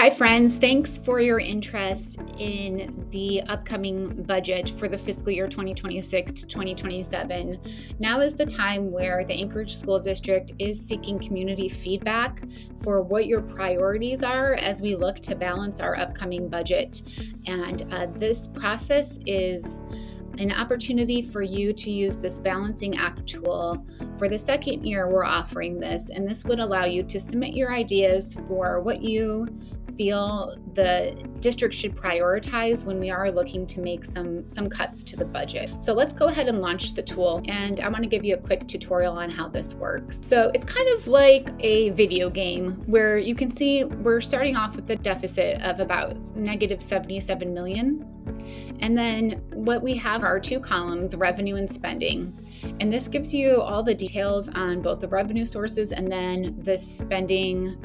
Hi friends, thanks for your interest in the upcoming budget for the fiscal year 2026 to 2027. Now is the time where the Anchorage School District is seeking community feedback for what your priorities are as we look to balance our upcoming budget. And this process is an opportunity for you to use this balancing act tool. For the second year, we're offering this, and this would allow you to submit your ideas for what you feel the district should prioritize when we are looking to make some cuts to the budget. So let's go ahead and launch the tool, and I want to give you a quick tutorial on how this works. So it's kind of like a video game where you can see we're starting off with a deficit of about negative 77 million. And then what we have are two columns, revenue and spending. And this gives you all the details on both the revenue sources and then the spending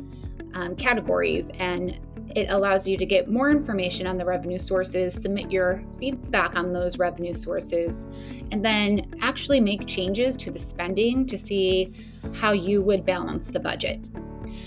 categories. And it allows you to get more information on the revenue sources, submit your feedback on those revenue sources, and then actually make changes to the spending to see how you would balance the budget.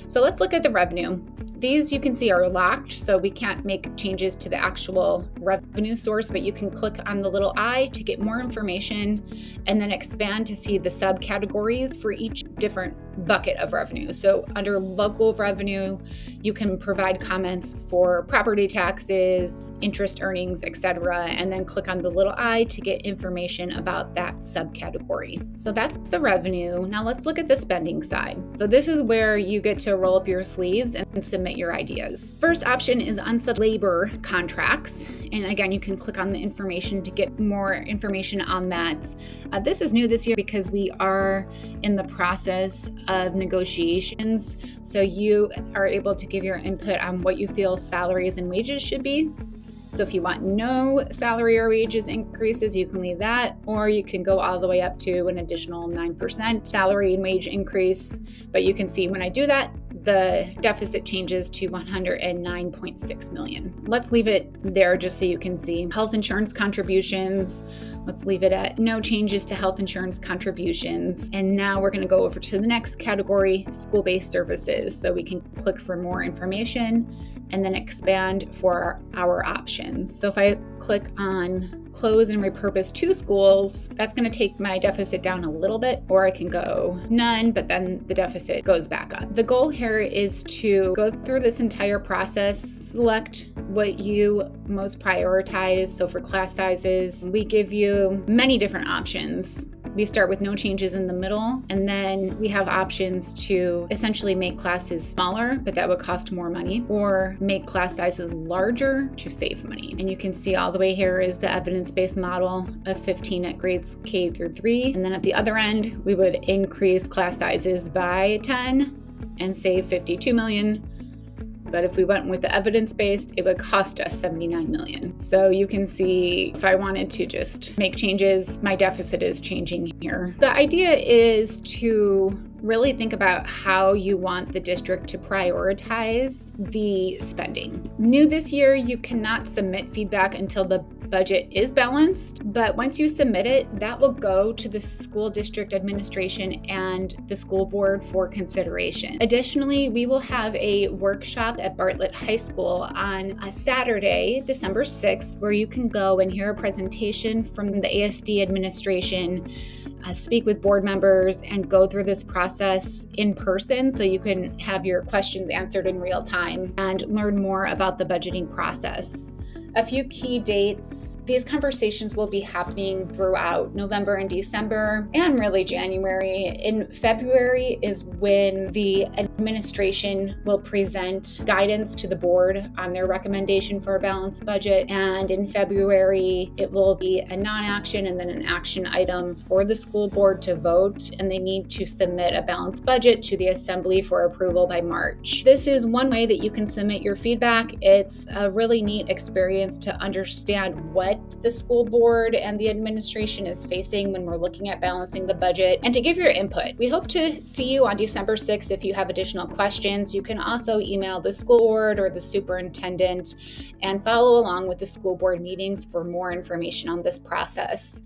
So let's look at the revenue. These you can see are locked, so we can't make changes to the actual revenue source, but you can click on the little I to get more information and then expand to see the subcategories for each different bucket of revenue. So under local revenue, you can provide comments for property taxes, interest earnings, etc., and then click on the little I to get information about that subcategory. So that's the revenue. Now let's look at the spending side. So this is where you get to roll up your sleeves and submit your ideas. First option is unsettled labor contracts. And again, you can click on the information to get more information on that. This is new this year because we are in the process of negotiations. So you are able to give your input on what you feel salaries and wages should be. So if you want no salary or wages increases, you can leave that, or you can go all the way up to an additional 9% salary and wage increase. But you can see when I do that, the deficit changes to 109.6 million. Let's leave it there just so you can see. Health insurance contributions, let's leave it at no changes to health insurance contributions. And now we're going to go over to the next category, school-based services. So we can click for more information and then expand for our options. So if I click on close and repurpose two schools, that's going to take my deficit down a little bit, or I can go none, but then the deficit goes back up. The goal here is to go through this entire process, select what you most prioritize. So for class sizes, we give you many different options. We start with no changes in the middle, and then we have options to essentially make classes smaller, but that would cost more money, or make class sizes larger to save money. And you can see all the way here is the evidence-based model of 15 at grades K through 3. And then at the other end, we would increase class sizes by 10 and save 52 million. But if we went with the evidence-based, it would cost us 79 million. So you can see if I wanted to just make changes, my deficit is changing here. The idea is to really think about how you want the district to prioritize the spending. New this year, you cannot submit feedback until the budget is balanced, but once you submit it, that will go to the school district administration and the school board for consideration. Additionally, we will have a workshop at Bartlett High School on a Saturday, December 6th, where you can go and hear a presentation from the ASD administration, speak with board members, and go through this process in person so you can have your questions answered in real time and learn more about the budgeting process. A few key dates. These conversations will be happening throughout November and December, and really January. In February is when the administration will present guidance to the board on their recommendation for a balanced budget. And in February, it will be a non-action and then an action item for the school board to vote, and they need to submit a balanced budget to the assembly for approval by March. This is one way that you can submit your feedback. It's a really neat experience to understand what the school board and the administration is facing when we're looking at balancing the budget, and to give your input. We hope to see you on December 6th. If you have additional questions, you can also email the school board or the superintendent and follow along with the school board meetings for more information on this process.